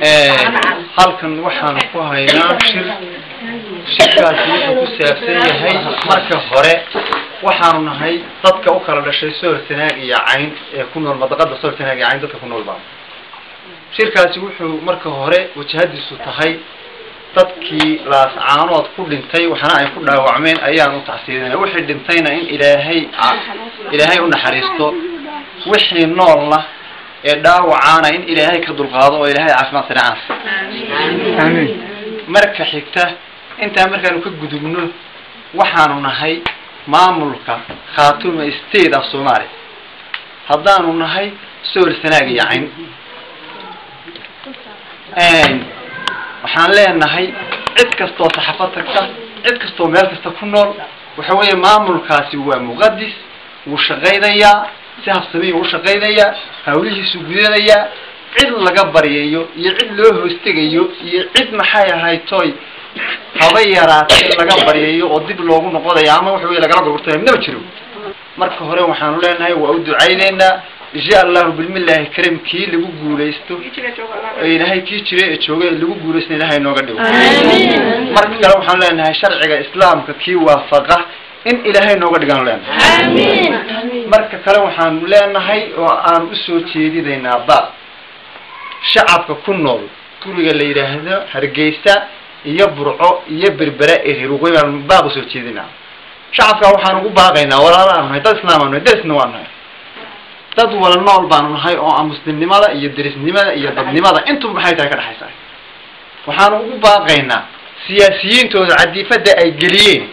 halkan waxaan ku haynaa shirkaasi wuxuu ku saabsan yahay marka hore waxaanu nahay dadka u kala dhashay Sool Sanaag iyo Cayn ee ku nool madaqada Sool Sanaag iyo Cayn dadka ku nool baa shirkaasi wuxuu marka hore wajahadiisu tahay dadkii laas caanood ku dhintay waxana ay ku dhaawacmeen ayaan u tacsiirinay wixii dhintayna in ilaahay u naxariisto wixii noolna ee dhaawacana in ilaahay ka dulqaado oo ilaahay caafimaad saraan aamin marka xigta inta markaanu ka gudubno waxaanu nahay maamulka Khaatumo State of Soomaaliya haddaanu nahay Sool Sanaag iyo Cayn waxaan leenahay cid kastoo saxaafad tagta cid kastoo meel kasta ku nool waxa weeye maamulkaasi waa muqaddis uu shaqeynaya si habsami uu shaqeynaya hawlihiisu gudanaya cid laga bariyayo iyo cid loo hoostegayo iyo cid maxay ahayd toy haba yaraatay laga bariyayo oo dib loogu noqonayo ama waxa weeye laga gurtay ma jiro marka hore waxaan leenahay waa u ducaynaynaa insha Allah bilmillahi karimkii lagu guuleysto ilaahay kii jiray ee joogay lagu guuleysnay ilaahay nooga dhigo aamin marka kale waxaan leenahay sharciga islaamka kii waafaqa in ilaahay nooga dhigan leenahay aamin marka kale waxaan leenahay oo aan u soo jeedidaynaa baad shacabka ku nool guriga la yiraahdo Hargeysa iyo Burco iyo Berbera ee Hiruqay baan baad u soo jeedinaa shacabka waxaan ugu baaqaynaa walaalaha dad islaamana dadna waanahay dad wala nool baan nahay oo aan muslimnimada iyo dirisnimada iyo dadnimada intuu maxay tahay ka dhaxaysaa waxaan ugu baaqaynaa siyaasiyiintooda cadifada ay galiyeen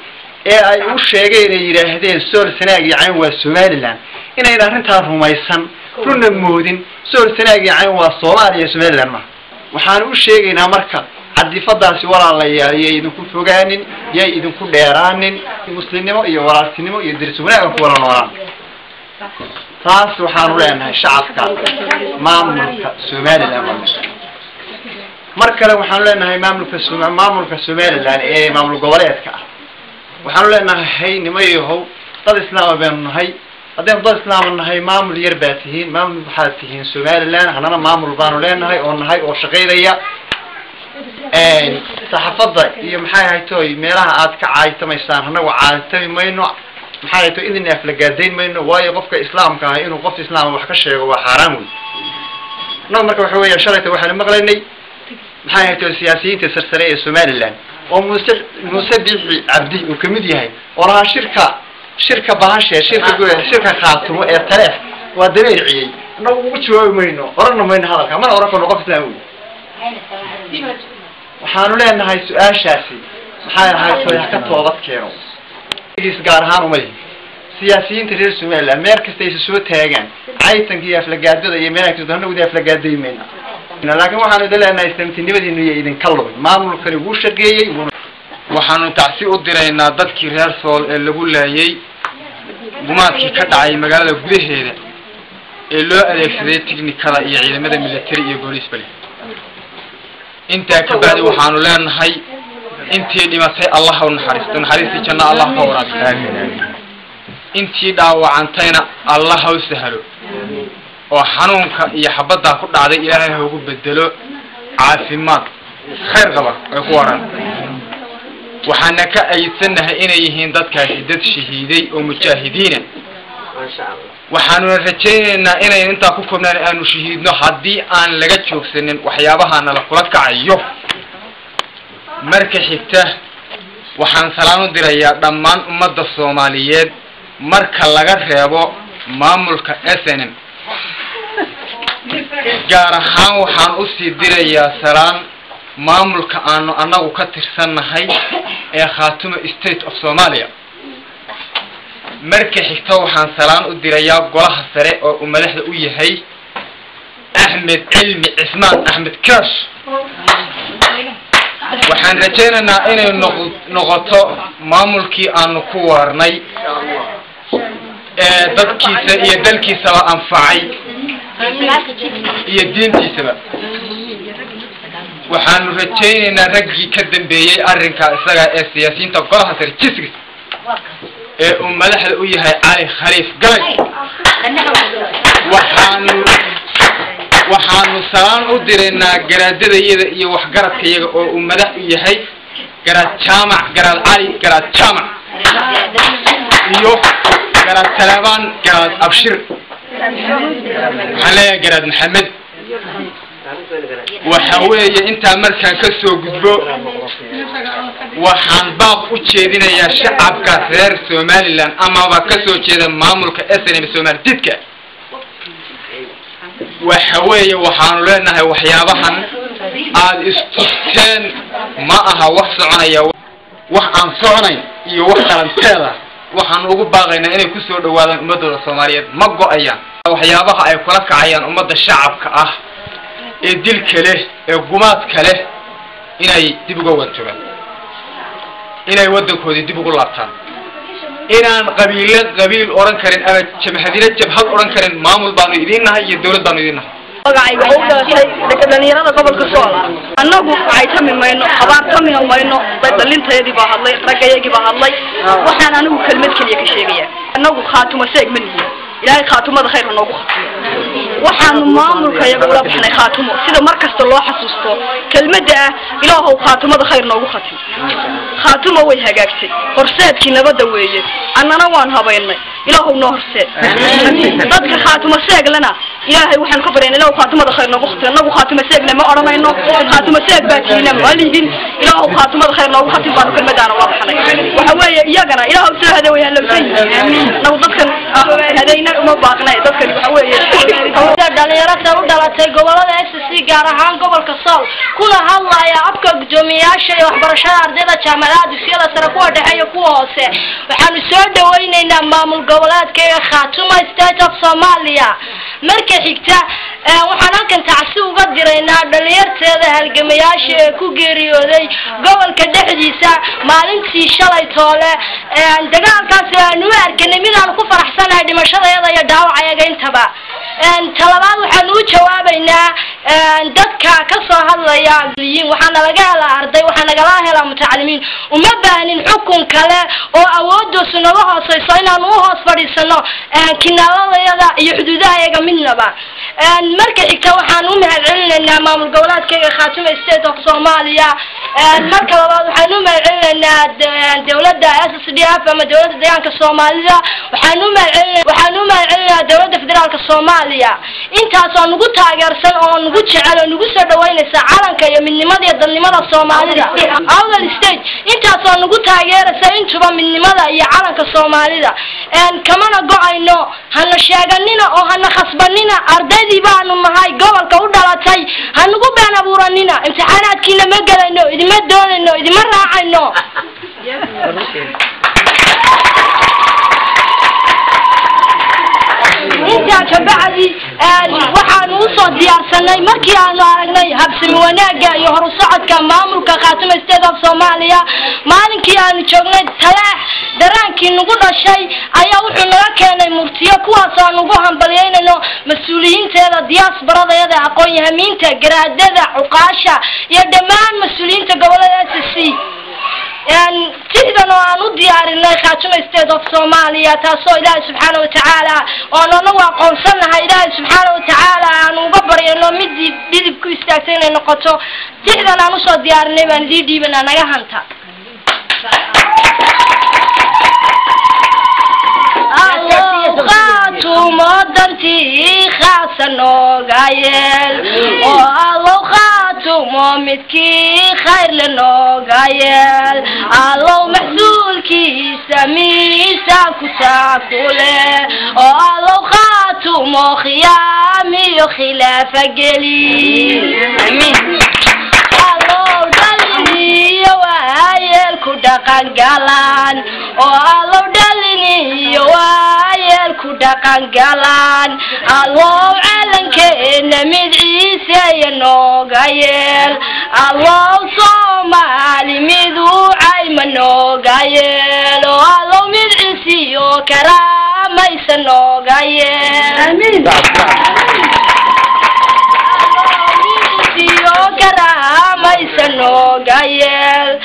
ee ay u sheegeen ay yiraahdeen Sool Sanaag iyo Cayn waa Somaliland inay arrintaa rumaysan runa moodin Sool Sanaag iyo Cayn waa Soomaaliya iyo Somaliland ma waxaan u sheegaynaa marka cadifadaasi walaalayaal ay idinku fogaanin yay idinku dheeraanin muslimnimo iyo walaaltinimo iyo diris wanaag ku wala noolaan taas waxaan leenahay shacabka maamulka Somaliland markale waxaan leenahay maamulka Somaliland ee maamul goboleedka waxaan leenahay nimayahow dad islaam baan nahay hadaan dad islaam nahay maamul yar baatihiin maamul waxaad tihiin Somaliland hanana maamul baan leenahay oo shaqeynaya saxaafadda iyo maxay haytooy meelaha aad ka caaytamaysaan anagu caaytami mayno maxay tahay in aflagaadeyn mayno waayo qofka islaamka ah inuu qof islaam wax ka sheego waa xaraam weey marka waxa weeye shalayta waxaan maqlaynay maxay tahay siyaasiyiinta sarsare ee Somaliland oo Muuse Biixi Cabdi uu kamid yahay oo laha shirka bahasha shirka Khaatumo ee Taleex waa dareeriyay anagu ugu jawaabi mayno orana mayno hadalka ma orako qof islaam waxaanu leenahay su'aashaasi maxay ahayd ka toobad keeno gaar ahaan umay siyaasiyiinta reer Somaliland meel kasta ay soo taagaan caytankii aflagaadada iyo meel kasta anagu aflagaadeeymayna laakiin waxaanu leenahay istamtinimadiinu iyo idin kalluun maamulkani uu shaqeeyay waxaanu tacsi u diraynaa dadkii reer Sool ee lagu laayay gumaadkii ka dhacay magaalada gudaheeda ee loo adeegsaday tiknikada iyo ciidamada military iyo booliska inta ka baad waxaanu leenahay intii dhimatay Allah ha naxariisto naxariistii janna Allah ha waraabiyo aamin intii dhaawacantayna Allah ha u sahlo oo xanuunka iyo xabada ku dhacday Ilaahay ha ugu bedelo caafimaad khayr qaba ay ku waran waxaana ka ayidsanahay inay yihiin dadkaasi dad shahiiday oo mujaahidiin waxaanu rajaynaynaa inay inta ku koobnaan aanu shahiidno haddii aan laga joogsanin waxyaabaha nala kula kacayo marka xigta waxaan salaam u dirayaa dhammaan ummadda Soomaaliyeed marka laga reebo maamulka SNM gaar ahaan waxaan u sii dirayaa salaam maamulka aanu anagu ka tirsanahay ee Khaatumo State of Soomaaliya marka xigta waxaan salaam u dirayaa golaha sare oo madaxda u yahay Ahmed Cilmi Cismaan Ahmed Kash waxaan rajaynaynaa inay noqoto maamulkii aanu ku waarnay ee dadkiisa iyo dalkiisa anfacay iyo diintiisa waxaanu rajaynaynaa raggii ka dambeeyay arrinka isaga ee siyaasiyiinta golaha sare jisig ee madaxda u yahay Ali Khaliif Galay waxaanu waxaanu salaan u direynaa garaadadayada iyo waxgaradkayaga oo uu madax u yahay garaad jaamac garaad cali garaad jaamac iyo garaad salaabaan garaad abshir waxaan leeyahay garaad maxamed waxa weeye intaa markaan ka soo gudbo waxaan baaq u jeedinayaa shacabka reer Somaliland amaba ka soo jeeda maamulka SNM Soomaalidka waxa weeye waxaanu leenahay waxyaabahan aad istusteen ma aha wax soconaya wax aan soconayn iyo wax qaranteeda waxaan ugu baaqaynaa inay ku soo dhawaadaan ummadda Soomaaliyeed ma go'ayaan waxyaabaha ay kula kacayaan ummadda shacabka ah ee dilka leh ee gumaadka leh inay dib uga wantoobaan inay wadankoodii dib ugu laabtaan inaan qabiil oran karin ama jamhadina jabhad oran karin maamul baanu idinahay iyo dawlad baanu idinahay magacayga oo dhashay dhalinyarada gobolka Sool annagu waxay tamimayno qabaar tamimayno dhalinteedii baa hadlay ragayagii baa hadlay waxaan anigu kelmad kaliya ka sheegayaa annagu khaatuma seegmanihi ilaahay khaatumada khayr noogu khatimo waxaan maamulkayaga ula baxnay khaatumo sida markasta loo xasuusto kelmadda ilaahow khaatumada khayr noogu khatimo khaatumo way hagaagtay horseedkii nabadda weeye annana waan habaynay ilaahow noo horseed dadka khaatuma seeglana ilaahay waxaan ka bareynaa ilaahow khaatumada khayr noogu khatimo annagu khaatuma seegna ma oranayno khaatuma seeg baa tiina maalidin ilaahow khaatumada khayr noogu khatimo baan kelmadana waa baxnay waxa weeye iyagana ilaahow soo hadeeyaan labsan nagu dadkan hadayna uma baaqnay dadkan waxa weeye dhalinyarada u dhalatay gobolada SSC gaar ahaan gobolka Sool kuna hadlaya afka gudoomiyaasha iyo waxbarashada ardayda jaamacadaha dugsiyada sare kuwa dhexe iyo kuwa hoose waxaan soo dhaweynaynaa maamul goboleedka Khaatuma State of Somalia marka xigta waxaan halkan tacsi uga diraynaa dhalinyarada halgamayaasha ee ku geeriyooday gobolka dhexdiisa maalintii shalay toole dagaalkaas aanu arkanay mid aan ku faraxsanahay dhimashadayada iyo dhaawacayaga intaba talabaad waxaan u jawaabaynaa dadka ka soo hadlaya waxaana laga helaa arday waxaana laga helaa mutacalimiin uma baahanin xukun kale oo awoodoodu naga hooseyso inaan u hoos fadhiisano kinaaladayada iyo xuduudahayaga midnaba marka xigta waxaan u mahadcelinaynaa maamul goboleedka Khaatuma State of Somalia marka labaad waxaan u mahadcelinaynaa dawladda SSDF ama dawladda deegaanka Soomaalida waxaan u mahadcelinaynaa dawladda federaalka Soomaaliya intaas oo nagu taageersan oo nagu jecel oo nagu soo dhaweynaysa calanka iyo midnimada iyo dalnimada Soomaalida awdal state intaas oo nagu taageeraysa intuba midnimada iyo calanka Soomaalida kamana go'ayno hana sheeganina oo hana khasbanina ardaydii baanu nahay gobolka u dhalatay hanagu been abuuranina imtixaanaadkiina ma galayno idima doonayno idima raacayno inta kabacdi waxaan u soo diyaarsanay markii aanu aragnay habsami wanaaga iyo horu socodka maamulka Khaatuma State of Somalia maalinkii aanu joognay talaax daraankii nagu dhashay ayaa wuxuu naga keenay murtiyo kuwaas oo nagu hambalyeynayno mas'uuliyiinteeda diasporada aqoon-yahamiinta garaadada cuqaasha iyo dhammaan mas'uuliyiinta gobolada SSC تهدنا نديار الله خاتم State of Somalia تاسو إله سبحانه وتعالى وننوى قنصلنا إله سبحانه وتعالى نقبر إنه مدي دي بكوستاتين نقطه تهدنا نصو ديارنا من دي بنا نجاهنتا خاتم دنتي خاصنو غايل الله خاتم متكي خير لنو غايل الله محسولكي سميسا كتاكولي الله خاتم خيامي وخلاف قليل امين الله دلني وهايل كدقان قالان الله دلني وهايل كدقان قالان الله عالنكينا مدعيسي ينوغايل الله صومالي مدوعي منوغايل الله مدعيسي وكرامي سنوغايل امين نوغايل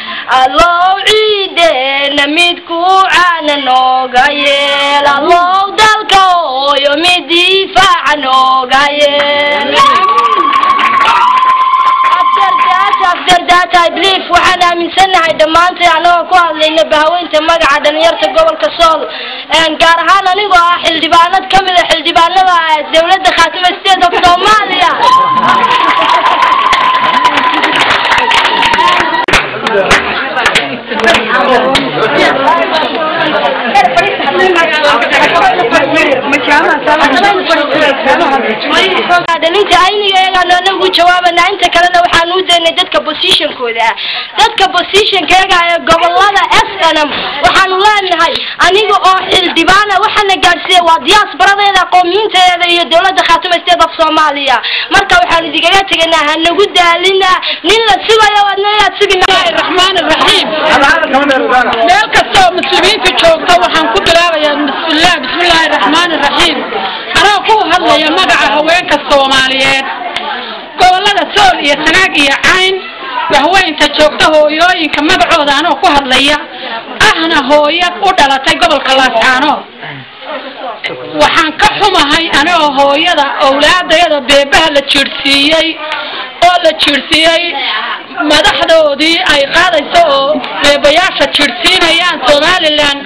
الله عيدنا ميدكو عنا نوغايل الله دالكو يومي دفاع نوغايل شريف وحنا من سنة هيدا ما أنت يعني كوه لأن بهوين تمجع دنيرة قبل كسول إن كارهانا نيجوا حل دبانات كمل حل دبانات دولة خاتمة استيد في صوماليا هذا أنت عيني أنا نقول جوابنا أنت كلنا وحنود إن دتك بوزيشن كذا دتك بوزيشن كذا قبل الله أسلم وحنولله إن هاي أنا جو الدبانة وحنا جالسين ودياس برضه إذا قومين ترى الدولة خاتمة استضاف صوماليا مركب وحنا دقيقة تجينا هنقول لنا نلا سوى يا ونلا سوى الله الرحمن الرحيم مالك الصوم مسلمين في شوكة وحن كبلا يا بسم الله الرحمن الرحيم أنا أقول هذا يا مجا هواك الصوماليات قول هذا سؤال يسناق يا عين وهو أنت شوكته هو يوين كما بعود أنا أقول هذا يا أهنا هو يقول على تقبل خلاص أنا وحن كحوم هاي أنا هو يدا أولاد يدا بيبه للتشرسية ولا تشرسية madaxdoodii ay qaadayso oo beebayaasha jirsiinayaan Soomaaliland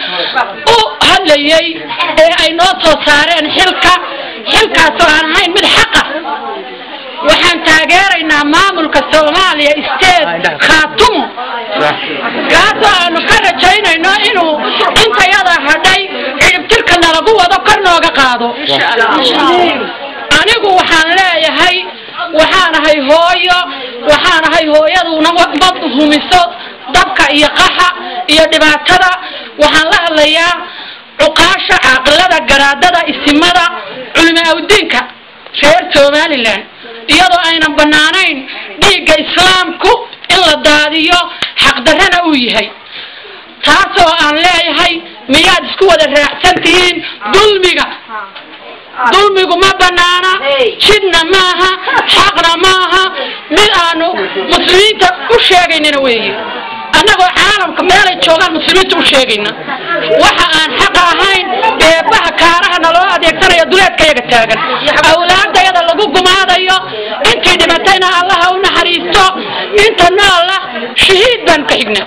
oo hadlayay ee ay noo soo saareen xilkaas oo aan ahayn mid xaq ah waxaan taageeraynaa maamulka Soomaaliya isteed khaatumo kaas aan ka rajaynayno inuu inta yada hadhay ciribtirkana lagu wado kor nooga qaado anigu waxaan leeyahay waxaanahay hooyaduna bad humiso dabka iyo qaxa iyo dhibaatada waxaan la hadlayaa cuqaasha aqlada garaadada isimada culimada reer Soomaaliland iyadoo aynan banaanayn dhiigga islaamku in la daadiyo xaq darrana uu yahay taasoo aan leeyahay miyaad isku wada raacsantihiin dulmigu ma banaana jidna maaha xaqna maaha mid aanu muslimiinta u sheegaynina weeye annagoo caalamka meelay joogaan muslimiinta u sheegayna waxa aan xaq ahayn beebaha kaaraha naloo adeegsanayo duleedkayaga taagan awlaadayada lagu gumaadayo intii dhibatayna allaha u naxariisto inta noola shahiid baan ka xigna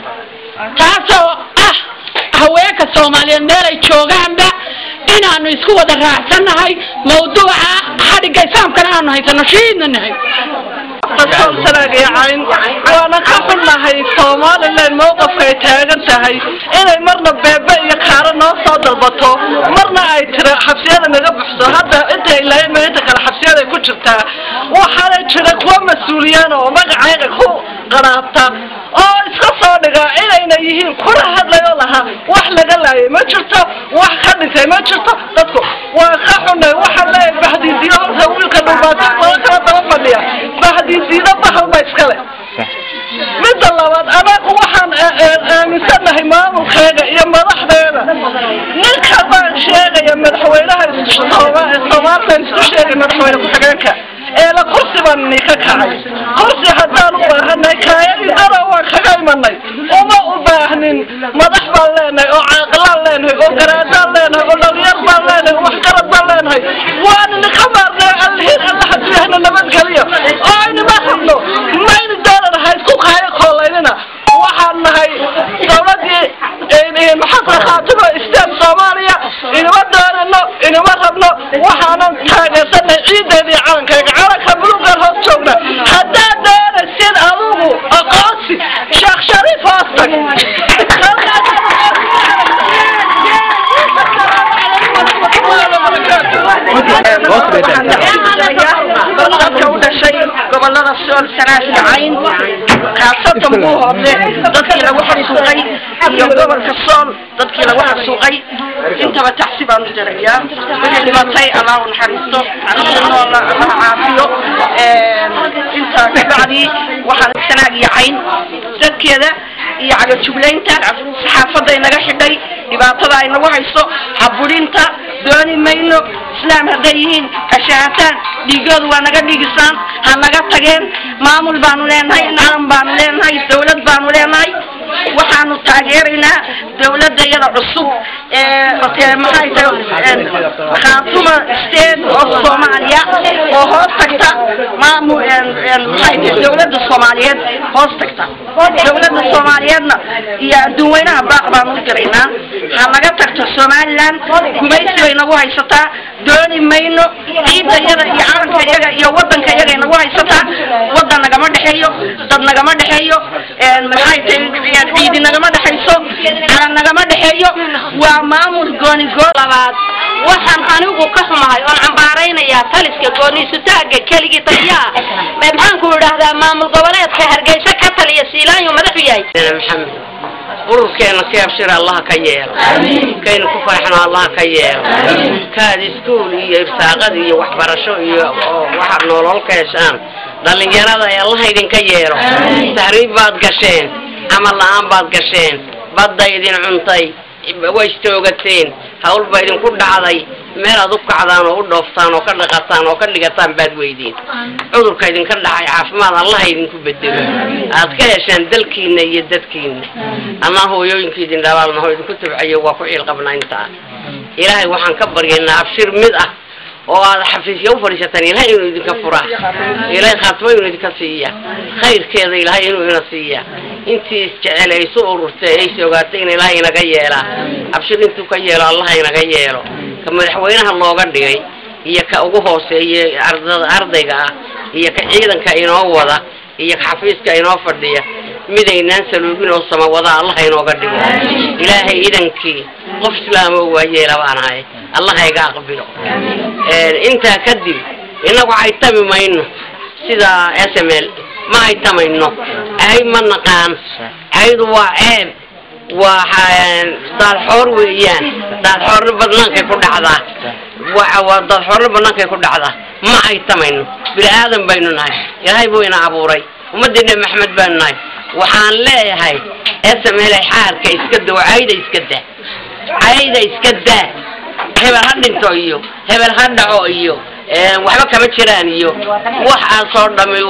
taasoo ah haweenka Soomaaliyeed meelay joogaanba inaanu isku wada raacsanahay mawduuca xadiga islaamkana aanu haysano shiidna nahay qasab salaagay cayn waana ka xunnahay Soomaaliland mowqifkay taagan tahay inay marna beeba iyo kaara noo soo dalbato marna ay tira xabsiyada naga buxso hadda inta ilaahay meesha kala xabsiyada ku jirtaa waxaana jira kuwa mas'uuliyaan oo magacayga ku qaraabta oo iska soo dhiga inayna yihiin kula hadlayo laha wax laga laayay ma jirto wax ka dhintay ma jirto dadku waa ka xunay waxa la bahdiidiyo halka wiilka dhubaad oo kala daba fadhiya bahdiidiyo bahal ma iskale mid labaad anagu waxaan aaminsanahay maamulkeega iyo madaxdeeda ninka baan sheegaya madaxweynaha Soomaaliland isku sheegay madaxweyne ku-xigeenka ee la kursi baan ka kacay kursi haddaan u baahanay kaayadii dara waan kaga imanay uma u baahnin madax baan leenahay oo caaqlaan leenahay oo garaadaan leenahay oo dhalinyar baan leenahay oo waxgarad baan leenahay waan ka maarnay allahin allah hadiyahna nabadgeliyo oo aynu ma rabno maynu doonanahay isku qaayo kooleynina waxaan nahay dowladii maxaa khaatimo isteed Soomaaliya inama doonano inama rabno waxaanan taageersanay ciideedii calanka buluuga hoos joogna haddaa doonaysid adigu aqoonsi Sheekh Shariif hoostag gobolada sool sanaadka cayn kaasatan buu hoodle dadkii lagu xasuuqay iyo gobolka sool dadkii lagu xasuuqay intaba taxsi baan u jarayaa wixii dhimatay allah u naxariisto noola allah caafiyo inta kabacdi waxaan sanaag iyo cayn dadkeeda iyo caga jublaynta saxaafadda inaga xidhay dhibaatada ay nagu hayso habulinta dooni mayno islaam hadday yihiin ashaataan dhiigoodu waa naga dhigisaan ha naga tageen maamul baanu leenahay calan baanu leenahay dawlad baanu leenahay waxaanu taageeraynaa dawladda iyada cusub maxay tahay khaatuma state oo Soomaaliya oo hoos tagta maxay tahay dawladda Soomaaliyeed hoos tagta dawladda Soomaaliyeedna iyo adduunweynaha baaq baan u diraynaa ha laga tagto Somaliland gumaysi way nagu haysataa dooni mayno ciidda iyada iyo calanka iyaga iyo wadanka iyaga nagu haysataa wadan nagama dhaxeeyo dad nagama dhaxeeyo maxay tahay ciid nagama dhaxayso calan nagama dhaxeeyo waa maamul gooni labaad waxaan anigu ka xumahay oo cambaaraynayaa taliska gooniisu taaga keligii taliya maxaan ku yiraahdaa maamul goboleedka Hargeysa ka taliya Siilaanyo madaxu yahay maxamed ururkeena ka abshir Allah ka yeelo keen ku farxana Allah ka yeelo kaad iskuul iyo irsaaqad iyo waxbarasho iyo waxa nolol ka yeeshaan dhalinyarada ay Allah idin ka yeelo tahriib baad gasheen amal la'aan baad gasheen badda idin cuntay way istoogateen hawl baa idin ku dhacday meel aad u kacdaan oo u dhooftaan oo ka dhaqataan oo ka dhigataan baad weydiin cudurka idin ka dhacay caafimaad Allah idin ku bedelo aad ka heshaan dalkiina iyo dadkiina ama hooyooyinka idin dhalaalna hooyada ku tabciyo waa ku ciil qabnaa inta ilaahay waxaan ka baryaynaa abshir mid ah oo aad xafiisyo u fariisataan ilaahay inuu idinka fura ilaahay khaatimo inuu idinka siiya khayrkeeda ilaahay inuu ina siiya intii jecelayso ururtay ay soogaatay in ilaahay inaga yeela abshir intuu ka yeelo Allah inaga yeelo ka madaxweynaha looga dhigay iyo ka ugu hooseeyay ardayga ah iyo ka ciidanka inoo wada iyo ka xafiiska inoo fadhiya midaynaan saluubin oo sama wada Allah inooga dhigo ilaahay idankii qof islaam oo waa yeelaanahay Allah iga aqbalo inta kadib inagu ay tami mayno sida SML ma ay tamayno ay ma naqaan aydu waa ceeb waxaan dad xor weeyaan dad xor badnaanka ku dhacda waa dad xor badnaanka ku dhacda ma ay tamayno bini'aadan baynu nahay ilaahay buu ina abuuray ummadina maxamed baan nahay waxaan leeyahay SML xaarka iska ducayda iska daa hebel ha dhinto iyo hebel ha dhaco iyo waxba kama jiraan iyo wax aan soo dhamay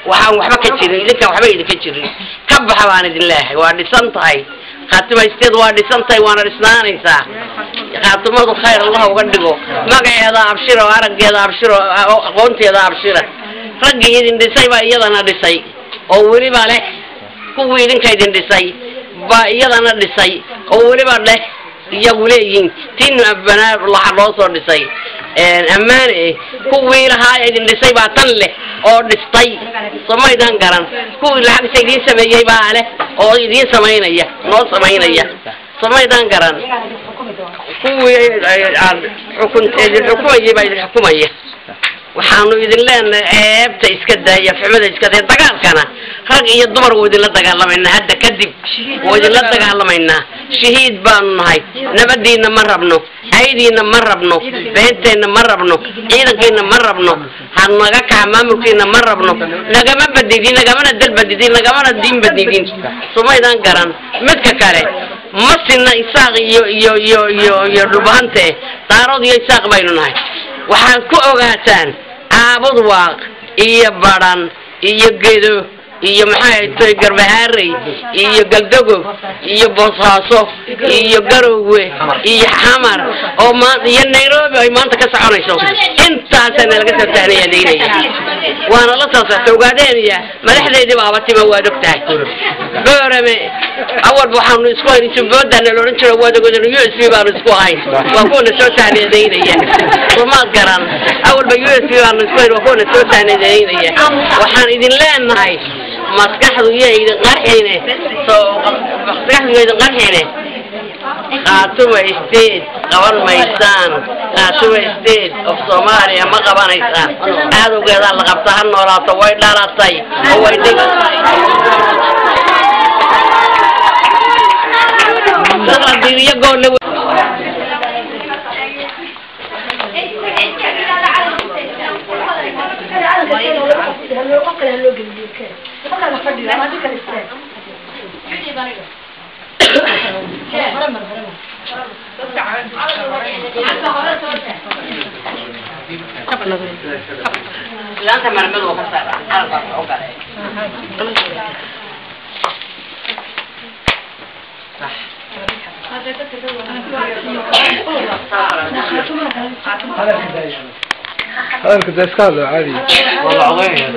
waxaan waxba ka jirin idinka waxba idinka jirin ka baxa baan idin leeyahay waa dhisan tahay khatimaysteed waa dhisan tahay waana dhisnaanaysaa khaatimadu khayr Allah uga dhigo magaceeda abshir oo arageeda abshir oo aqoonteeda abshir raggii idin dhisay baa iyadana dhisay oo waliba leh kuwii idinka idin dhisay baa iyadana dhisay oo waliba leh iyagu leeyihiin tin abnaa Allah loo soo dhisay amaane kuwii lahaa idin dhisay baa tan leh oo dhistay samaydan garan kuwii lacag idin sameeyay baa leh oo idin sameynaya noo sameynaya samaydan garan kuwii xukumayay baa idin xukumaya waxaanu idin leenahay ceebta iska daaya fahmada iska daaya dagaalkana rag iyo dumar wadin la dagaalamayna hadda kadib wadin la dagaalamayna shahiid baan nahay nabadiina ma rabno aydiina ma rabno beenteena ma rabno ciidankeena ma rabno hanaga ka maamulkeena ma rabno nagama badidin nagama dal badidin nagama diin badidin Soomaalidan garan midka kale masina isaaq iyo dhubahante taarod iyo isaaq baynu nahay waxaan ku ogaataan aabud waaq iyo baran iyo geedo iyo maxay tahay garbahaarey iyo galdago iyo boosaaso iyo garowe iyo xamar oo iyo Nairobi ay maanta ka soconayso intaasna laga soo tahniyadeenaya waana la soo ogaadeenaya madaxdeedii baaba tiba waa dogtahay goorame awal waxaanu isku haynin boodana loo oran jiray wadagoodana USB baan isku hayn waa kuwa soo tahniyadeenaya kuma garan awal ba USB baan isku hayn waa kuwa soo tahniyadeenaya waxaan idin leenahay maskaxdu yeeyda qarxine maskaxdu yeeyda qarxine qaatuma state qaban maysaan qaatuma state of Soomaaliya ma qabanaysaan aadowgeeda la qabta han noolaato way dhalatay oo way dhigatay dadka diiyo gool لا انت مرمد وكسر هذا كده إسكال عادي والله عظيم